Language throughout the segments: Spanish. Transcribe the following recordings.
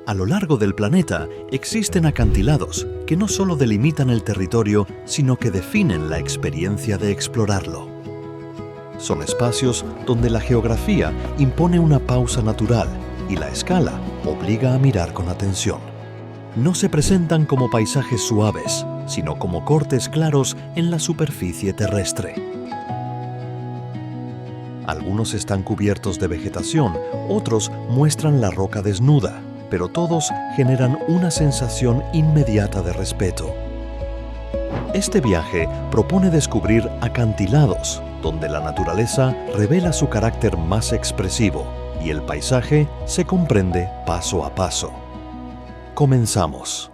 A lo largo del planeta existen acantilados que no solo delimitan el territorio, sino que definen la experiencia de explorarlo. Son espacios donde la geografía impone una pausa natural y la escala obliga a mirar con atención. No se presentan como paisajes suaves, sino como cortes claros en la superficie terrestre. Algunos están cubiertos de vegetación, otros muestran la roca desnuda, pero todos generan una sensación inmediata de respeto. Este viaje propone descubrir acantilados, donde la naturaleza revela su carácter más expresivo y el paisaje se comprende paso a paso. Comenzamos.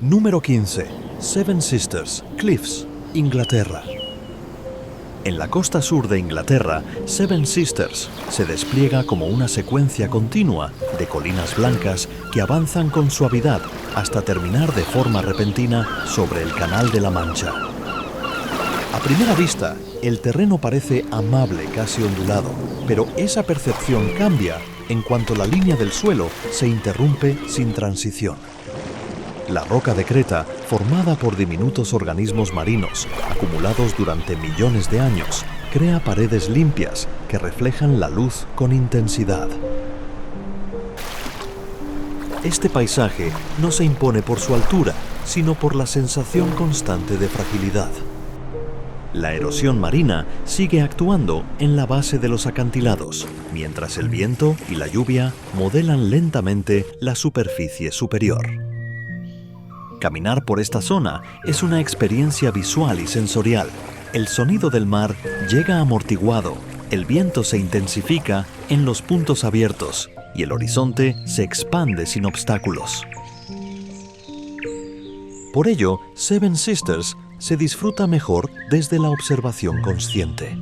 Número 15. Seven Sisters, Cliffs, Inglaterra. En la costa sur de Inglaterra, Seven Sisters se despliega como una secuencia continua de colinas blancas que avanzan con suavidad hasta terminar de forma repentina sobre el Canal de la Mancha. A primera vista, el terreno parece amable, casi ondulado, pero esa percepción cambia en cuanto la línea del suelo se interrumpe sin transición. La roca de Creta, formada por diminutos organismos marinos acumulados durante millones de años, crea paredes limpias que reflejan la luz con intensidad. Este paisaje no se impone por su altura, sino por la sensación constante de fragilidad. La erosión marina sigue actuando en la base de los acantilados, mientras el viento y la lluvia modelan lentamente la superficie superior. Caminar por esta zona es una experiencia visual y sensorial. El sonido del mar llega amortiguado, el viento se intensifica en los puntos abiertos y el horizonte se expande sin obstáculos. Por ello, Seven Sisters se disfruta mejor desde la observación consciente.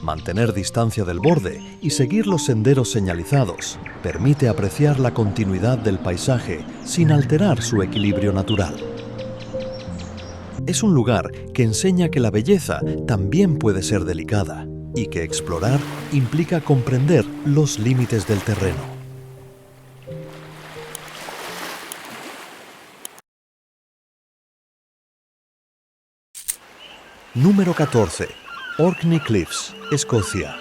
Mantener distancia del borde y seguir los senderos señalizados permite apreciar la continuidad del paisaje sin alterar su equilibrio natural. Es un lugar que enseña que la belleza también puede ser delicada y que explorar implica comprender los límites del terreno. Número 14. Orkney Cliffs, Escocia.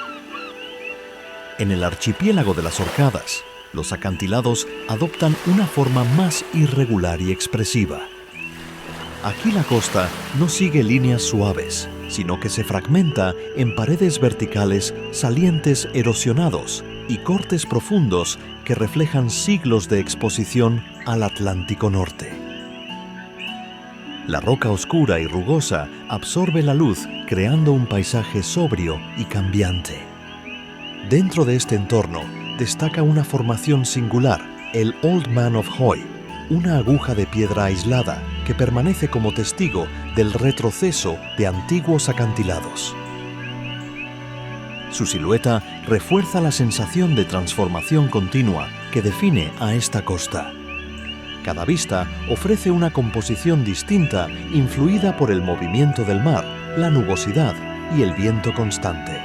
En el archipiélago de las Orcadas, los acantilados adoptan una forma más irregular y expresiva. Aquí la costa no sigue líneas suaves, sino que se fragmenta en paredes verticales, salientes erosionados y cortes profundos que reflejan siglos de exposición al Atlántico Norte. La roca oscura y rugosa absorbe la luz, creando un paisaje sobrio y cambiante. Dentro de este entorno destaca una formación singular, el Old Man of Hoy, una aguja de piedra aislada que permanece como testigo del retroceso de antiguos acantilados. Su silueta refuerza la sensación de transformación continua que define a esta costa. Cada vista ofrece una composición distinta, influida por el movimiento del mar, la nubosidad y el viento constante.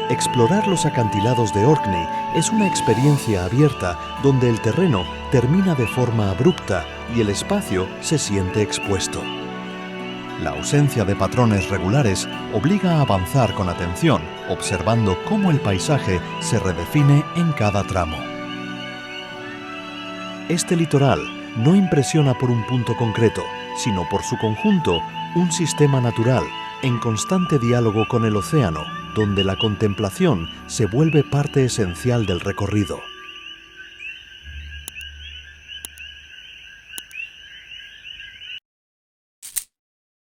Explorar los acantilados de Orkney es una experiencia abierta donde el terreno termina de forma abrupta y el espacio se siente expuesto. La ausencia de patrones regulares obliga a avanzar con atención, observando cómo el paisaje se redefine en cada tramo. Este litoral no impresiona por un punto concreto, sino por su conjunto, un sistema natural en constante diálogo con el océano, donde la contemplación se vuelve parte esencial del recorrido.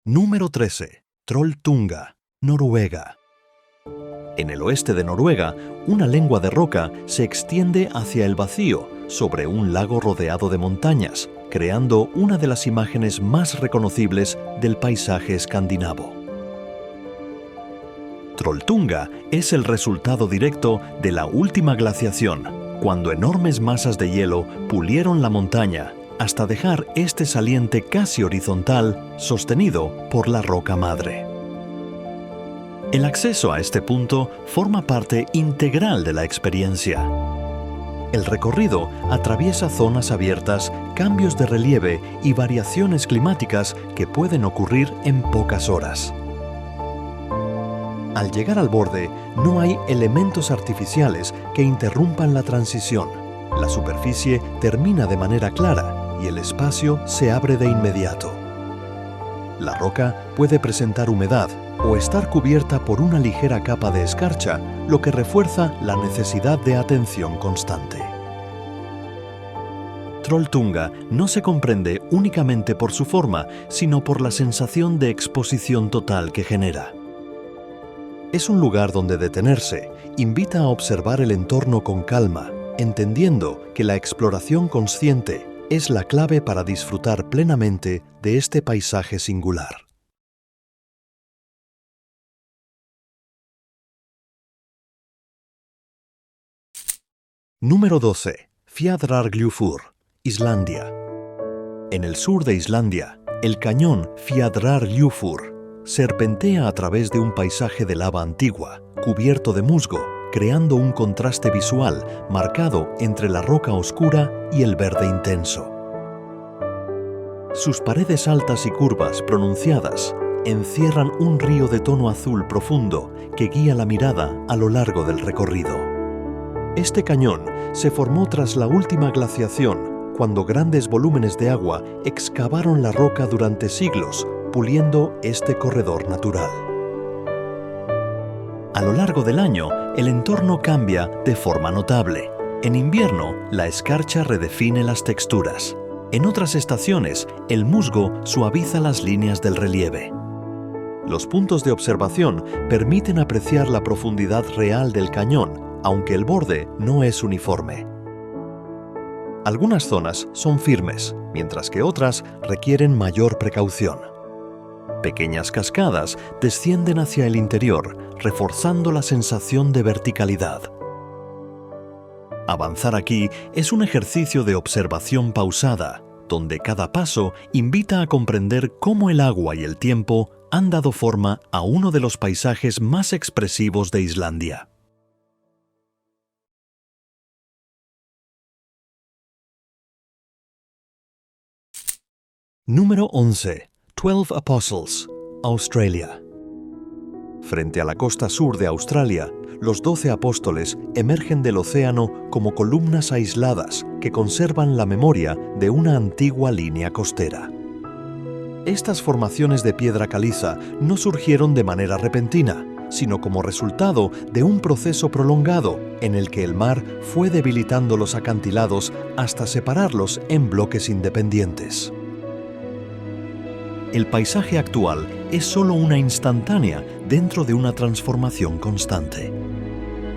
Número 13. Trolltunga, Noruega. En el oeste de Noruega, una lengua de roca se extiende hacia el vacío sobre un lago rodeado de montañas, creando una de las imágenes más reconocibles del paisaje escandinavo. Trolltunga es el resultado directo de la última glaciación, cuando enormes masas de hielo pulieron la montaña hasta dejar este saliente casi horizontal, sostenido por la roca madre. El acceso a este punto forma parte integral de la experiencia. El recorrido atraviesa zonas abiertas, cambios de relieve y variaciones climáticas que pueden ocurrir en pocas horas. Al llegar al borde, no hay elementos artificiales que interrumpan la transición. La superficie termina de manera clara y el espacio se abre de inmediato. La roca puede presentar humedad o estar cubierta por una ligera capa de escarcha, lo que refuerza la necesidad de atención constante. Trolltunga no se comprende únicamente por su forma, sino por la sensación de exposición total que genera. Es un lugar donde detenerse invita a observar el entorno con calma, entendiendo que la exploración consciente es la clave para disfrutar plenamente de este paisaje singular. Número 12. Fjaðrárglufur, Islandia. En el sur de Islandia, el cañón Fjaðrárglufur serpentea a través de un paisaje de lava antigua, cubierto de musgo, creando un contraste visual marcado entre la roca oscura y el verde intenso. Sus paredes altas y curvas pronunciadas encierran un río de tono azul profundo que guía la mirada a lo largo del recorrido. Este cañón se formó tras la última glaciación, cuando grandes volúmenes de agua excavaron la roca durante siglos, puliendo este corredor natural. A lo largo del año, el entorno cambia de forma notable. En invierno, la escarcha redefine las texturas. En otras estaciones, el musgo suaviza las líneas del relieve. Los puntos de observación permiten apreciar la profundidad real del cañón, aunque el borde no es uniforme. Algunas zonas son firmes, mientras que otras requieren mayor precaución. Pequeñas cascadas descienden hacia el interior, reforzando la sensación de verticalidad. Avanzar aquí es un ejercicio de observación pausada, donde cada paso invita a comprender cómo el agua y el tiempo han dado forma a uno de los paisajes más expresivos de Islandia. Número 11. 12 Apostles, Australia. Frente a la costa sur de Australia, los 12 apóstoles emergen del océano como columnas aisladas que conservan la memoria de una antigua línea costera. Estas formaciones de piedra caliza no surgieron de manera repentina, sino como resultado de un proceso prolongado en el que el mar fue debilitando los acantilados hasta separarlos en bloques independientes. El paisaje actual es solo una instantánea dentro de una transformación constante.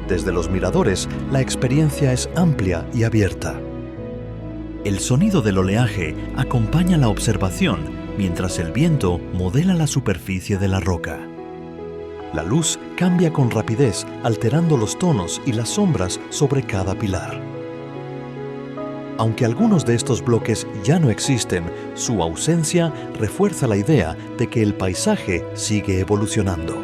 Desde los miradores, la experiencia es amplia y abierta. El sonido del oleaje acompaña la observación, mientras el viento modela la superficie de la roca. La luz cambia con rapidez, alterando los tonos y las sombras sobre cada pilar. Aunque algunos de estos bloques ya no existen, su ausencia refuerza la idea de que el paisaje sigue evolucionando.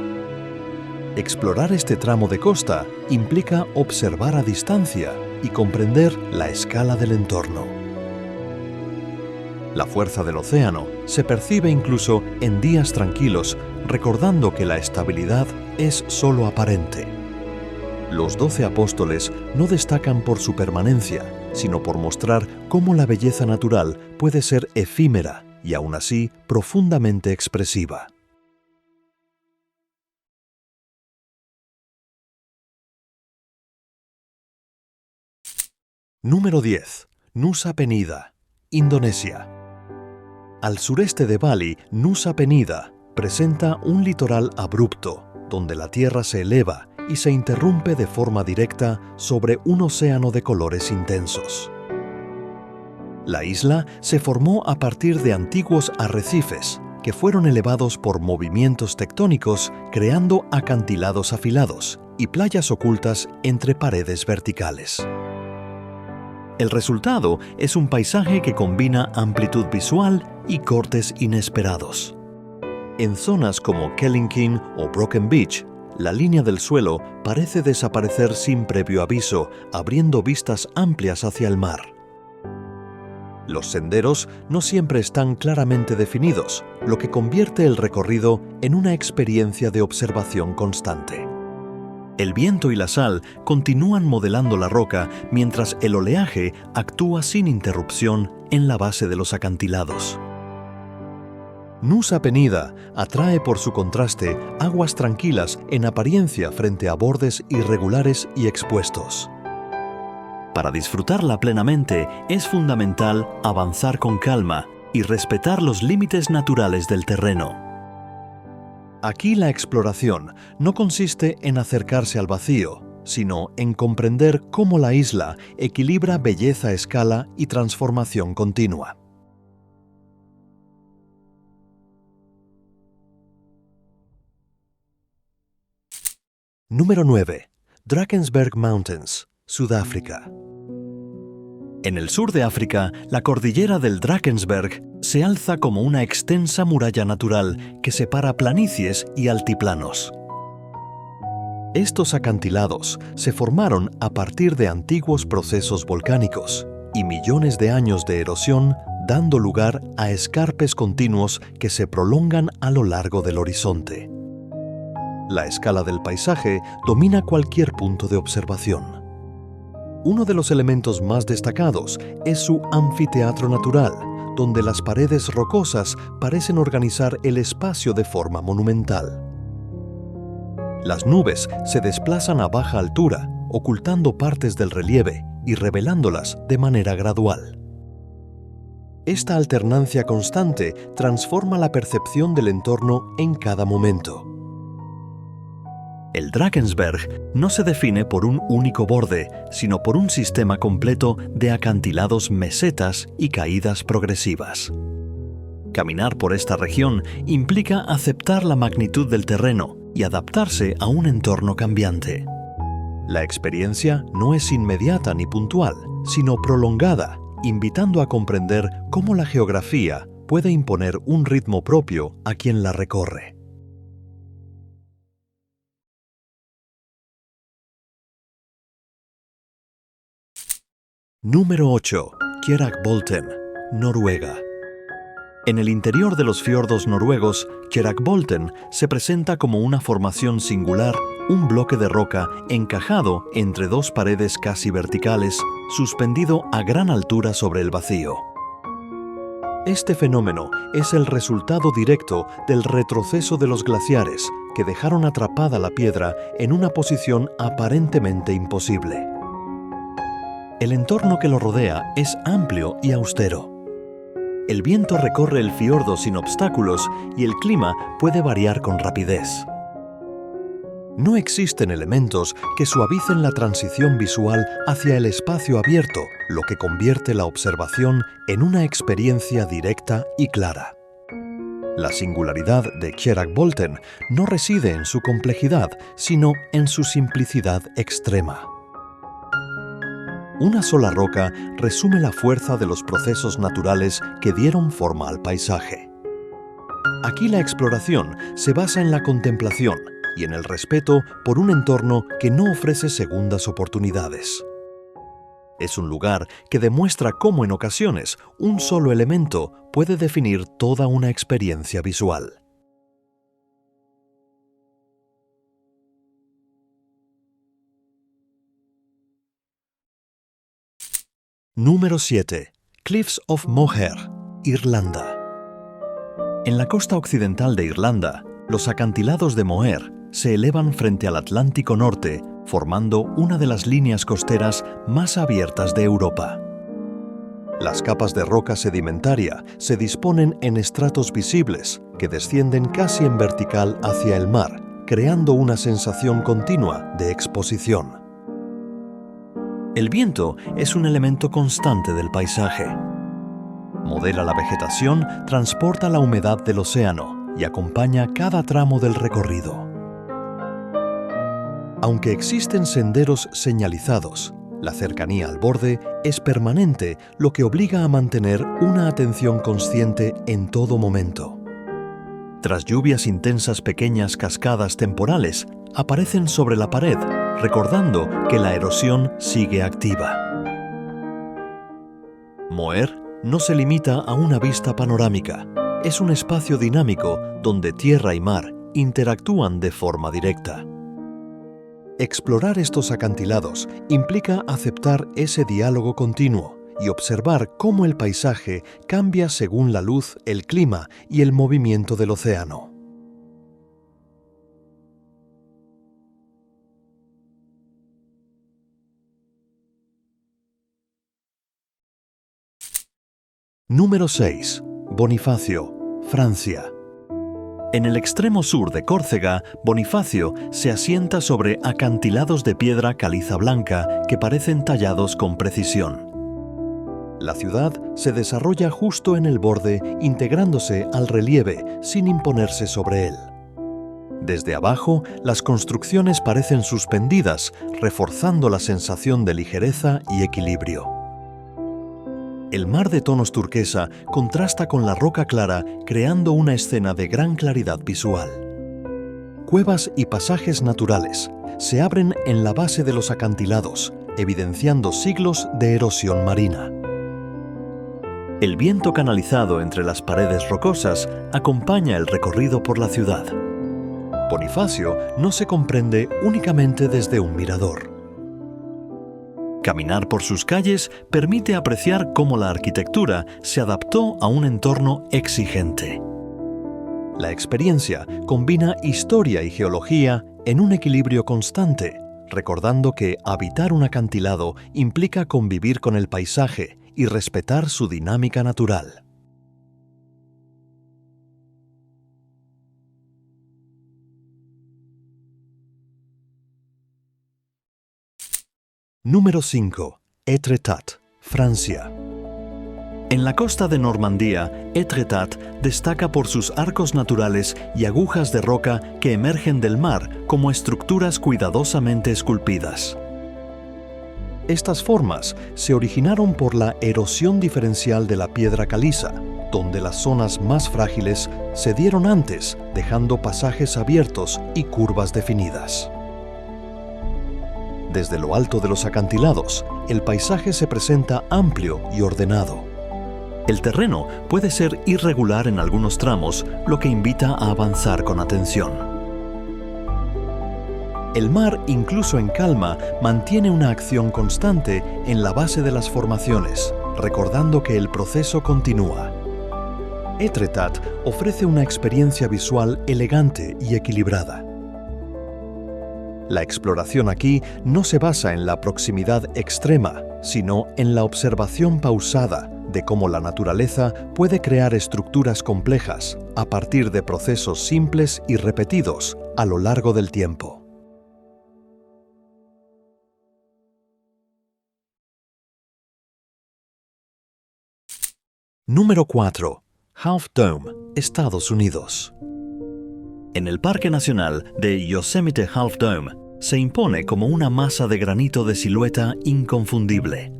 Explorar este tramo de costa implica observar a distancia y comprender la escala del entorno. La fuerza del océano se percibe incluso en días tranquilos, recordando que la estabilidad es solo aparente. Los 12 apóstoles no destacan por su permanencia, sino por mostrar cómo la belleza natural puede ser efímera y aún así profundamente expresiva. Número 10. Nusa Penida, Indonesia. Al sureste de Bali, Nusa Penida presenta un litoral abrupto, donde la tierra se eleva y se interrumpe de forma directa sobre un océano de colores intensos. La isla se formó a partir de antiguos arrecifes que fueron elevados por movimientos tectónicos, creando acantilados afilados y playas ocultas entre paredes verticales. El resultado es un paisaje que combina amplitud visual y cortes inesperados. En zonas como Kellington o Broken Beach, La línea del suelo parece desaparecer sin previo aviso, abriendo vistas amplias hacia el mar. Los senderos no siempre están claramente definidos, lo que convierte el recorrido en una experiencia de observación constante. El viento y la sal continúan modelando la roca mientras el oleaje actúa sin interrupción en la base de los acantilados. Nusa Penida atrae por su contraste aguas tranquilas en apariencia frente a bordes irregulares y expuestos. Para disfrutarla plenamente es fundamental avanzar con calma y respetar los límites naturales del terreno. Aquí la exploración no consiste en acercarse al vacío, sino en comprender cómo la isla equilibra belleza a escala y transformación continua. Número 9. Drakensberg Mountains, Sudáfrica. En el sur de África, la cordillera del Drakensberg se alza como una extensa muralla natural que separa planicies y altiplanos. Estos acantilados se formaron a partir de antiguos procesos volcánicos y millones de años de erosión, dando lugar a escarpes continuos que se prolongan a lo largo del horizonte. La escala del paisaje domina cualquier punto de observación. Uno de los elementos más destacados es su anfiteatro natural, donde las paredes rocosas parecen organizar el espacio de forma monumental. Las nubes se desplazan a baja altura, ocultando partes del relieve y revelándolas de manera gradual. Esta alternancia constante transforma la percepción del entorno en cada momento. El Drakensberg no se define por un único borde, sino por un sistema completo de acantilados, mesetas y caídas progresivas. Caminar por esta región implica aceptar la magnitud del terreno y adaptarse a un entorno cambiante. La experiencia no es inmediata ni puntual, sino prolongada, invitando a comprender cómo la geografía puede imponer un ritmo propio a quien la recorre. Número 8. Kjerakbolten, Noruega. En el interior de los fiordos noruegos, Kjerakbolten se presenta como una formación singular, un bloque de roca encajado entre dos paredes casi verticales, suspendido a gran altura sobre el vacío. Este fenómeno es el resultado directo del retroceso de los glaciares que dejaron atrapada la piedra en una posición aparentemente imposible. El entorno que lo rodea es amplio y austero. El viento recorre el fiordo sin obstáculos y el clima puede variar con rapidez. No existen elementos que suavicen la transición visual hacia el espacio abierto, lo que convierte la observación en una experiencia directa y clara. La singularidad de Kjerakbolten no reside en su complejidad, sino en su simplicidad extrema. Una sola roca resume la fuerza de los procesos naturales que dieron forma al paisaje. Aquí la exploración se basa en la contemplación y en el respeto por un entorno que no ofrece segundas oportunidades. Es un lugar que demuestra cómo en ocasiones un solo elemento puede definir toda una experiencia visual. Número 7. Cliffs of Moher, Irlanda. En la costa occidental de Irlanda, los acantilados de Moher se elevan frente al Atlántico Norte, formando una de las líneas costeras más abiertas de Europa. Las capas de roca sedimentaria se disponen en estratos visibles que descienden casi en vertical hacia el mar, creando una sensación continua de exposición. El viento es un elemento constante del paisaje. Modera la vegetación, transporta la humedad del océano y acompaña cada tramo del recorrido. Aunque existen senderos señalizados, la cercanía al borde es permanente, lo que obliga a mantener una atención consciente en todo momento. Tras lluvias intensas, pequeñas cascadas temporales aparecen sobre la pared, recordando que la erosión sigue activa. Moher no se limita a una vista panorámica. Es un espacio dinámico donde tierra y mar interactúan de forma directa. Explorar estos acantilados implica aceptar ese diálogo continuo y observar cómo el paisaje cambia según la luz, el clima y el movimiento del océano. Número 6. Bonifacio, Francia. En el extremo sur de Córcega, Bonifacio se asienta sobre acantilados de piedra caliza blanca que parecen tallados con precisión. La ciudad se desarrolla justo en el borde, integrándose al relieve sin imponerse sobre él. Desde abajo, las construcciones parecen suspendidas, reforzando la sensación de ligereza y equilibrio. El mar de tonos turquesa contrasta con la roca clara, creando una escena de gran claridad visual. Cuevas y pasajes naturales se abren en la base de los acantilados, evidenciando siglos de erosión marina. El viento canalizado entre las paredes rocosas acompaña el recorrido por la ciudad. Bonifacio no se comprende únicamente desde un mirador. Caminar por sus calles permite apreciar cómo la arquitectura se adaptó a un entorno exigente. La experiencia combina historia y geología en un equilibrio constante, recordando que habitar un acantilado implica convivir con el paisaje y respetar su dinámica natural. Número 5. Étretat, Francia. En la costa de Normandía, Étretat destaca por sus arcos naturales y agujas de roca que emergen del mar como estructuras cuidadosamente esculpidas. Estas formas se originaron por la erosión diferencial de la piedra caliza, donde las zonas más frágiles se dieron antes, dejando pasajes abiertos y curvas definidas. Desde lo alto de los acantilados, el paisaje se presenta amplio y ordenado. El terreno puede ser irregular en algunos tramos, lo que invita a avanzar con atención. El mar, incluso en calma, mantiene una acción constante en la base de las formaciones, recordando que el proceso continúa. Étretat ofrece una experiencia visual elegante y equilibrada. La exploración aquí no se basa en la proximidad extrema, sino en la observación pausada de cómo la naturaleza puede crear estructuras complejas a partir de procesos simples y repetidos a lo largo del tiempo. Número 4. Half Dome, Estados Unidos. En el Parque Nacional de Yosemite Half Dome se impone como una masa de granito de silueta inconfundible.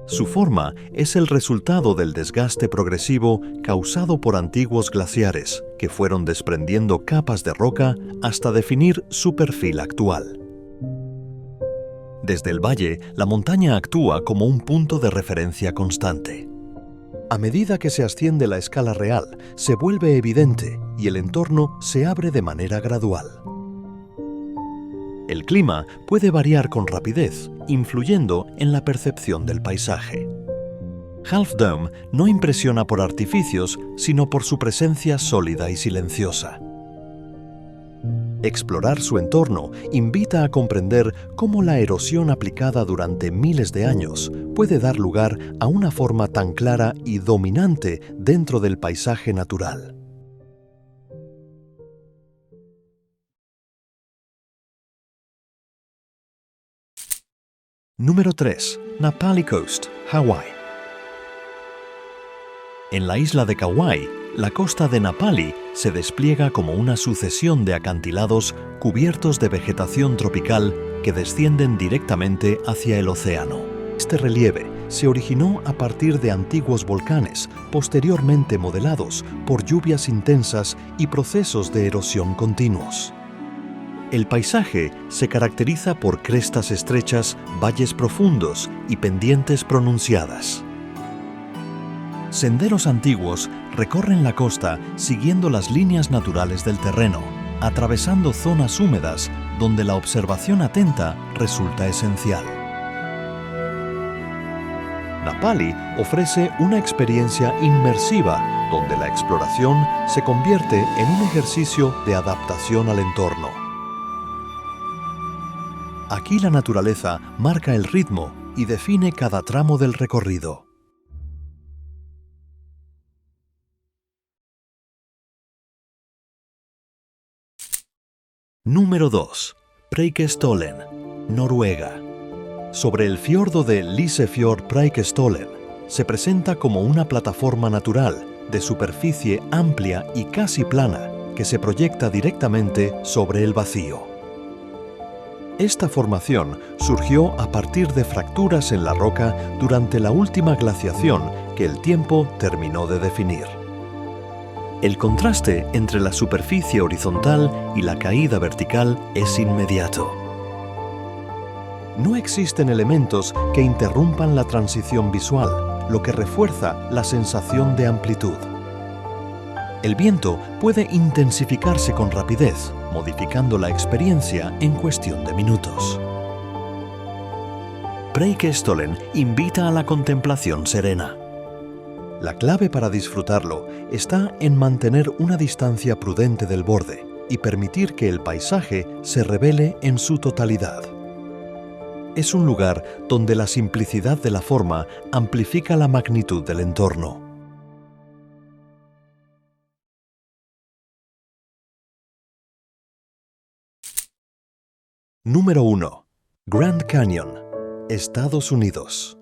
Su forma es el resultado del desgaste progresivo causado por antiguos glaciares que fueron desprendiendo capas de roca hasta definir su perfil actual. Desde el valle, la montaña actúa como un punto de referencia constante. A medida que se asciende la escala real, se vuelve evidente y el entorno se abre de manera gradual. El clima puede variar con rapidez, influyendo en la percepción del paisaje. Half Dome no impresiona por artificios, sino por su presencia sólida y silenciosa. Explorar su entorno invita a comprender cómo la erosión aplicada durante miles de años puede dar lugar a una forma tan clara y dominante dentro del paisaje natural. Número 3. Na Pali Coast, Hawái. En la isla de Kauai, la costa de Na Pali se despliega como una sucesión de acantilados cubiertos de vegetación tropical que descienden directamente hacia el océano. Este relieve se originó a partir de antiguos volcanes, posteriormente modelados por lluvias intensas y procesos de erosión continuos. El paisaje se caracteriza por crestas estrechas, valles profundos y pendientes pronunciadas. Senderos antiguos recorren la costa siguiendo las líneas naturales del terreno, atravesando zonas húmedas donde la observación atenta resulta esencial. Napali ofrece una experiencia inmersiva donde la exploración se convierte en un ejercicio de adaptación al entorno. Aquí la naturaleza marca el ritmo y define cada tramo del recorrido. Número 2. Preikestolen, Noruega. Sobre el fiordo de Lysefjord Preikestolen se presenta como una plataforma natural de superficie amplia y casi plana que se proyecta directamente sobre el vacío. Esta formación surgió a partir de fracturas en la roca durante la última glaciación que el tiempo terminó de definir. El contraste entre la superficie horizontal y la caída vertical es inmediato. No existen elementos que interrumpan la transición visual, lo que refuerza la sensación de amplitud. El viento puede intensificarse con rapidez, modificando la experiencia en cuestión de minutos. Preikestolen invita a la contemplación serena. La clave para disfrutarlo está en mantener una distancia prudente del borde y permitir que el paisaje se revele en su totalidad. Es un lugar donde la simplicidad de la forma amplifica la magnitud del entorno. Número 1. Grand Canyon, Estados Unidos.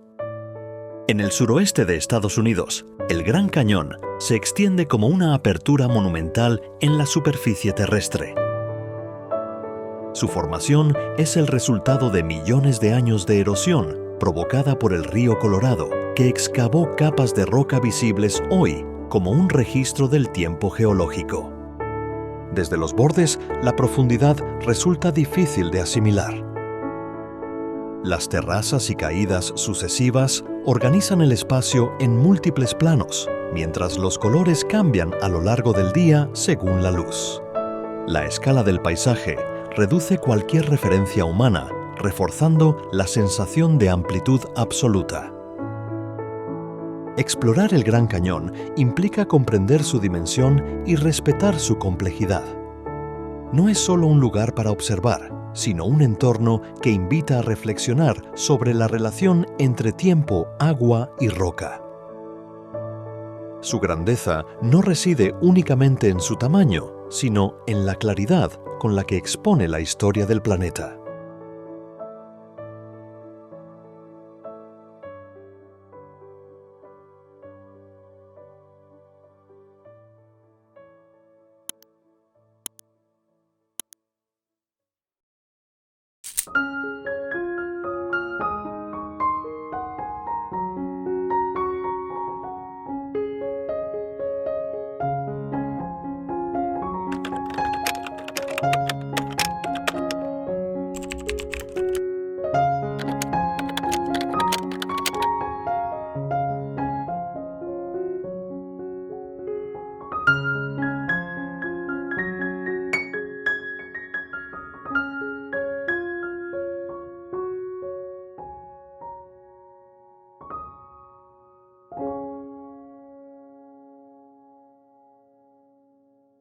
En el suroeste de Estados Unidos, el Gran Cañón se extiende como una apertura monumental en la superficie terrestre. Su formación es el resultado de millones de años de erosión provocada por el río Colorado, que excavó capas de roca visibles hoy como un registro del tiempo geológico. Desde los bordes, la profundidad resulta difícil de asimilar. Las terrazas y caídas sucesivas organizan el espacio en múltiples planos, mientras los colores cambian a lo largo del día según la luz. La escala del paisaje reduce cualquier referencia humana, reforzando la sensación de amplitud absoluta. Explorar el Gran Cañón implica comprender su dimensión y respetar su complejidad. No es solo un lugar para observar, sino un entorno que invita a reflexionar sobre la relación entre tiempo, agua y roca. Su grandeza no reside únicamente en su tamaño, sino en la claridad con la que expone la historia del planeta.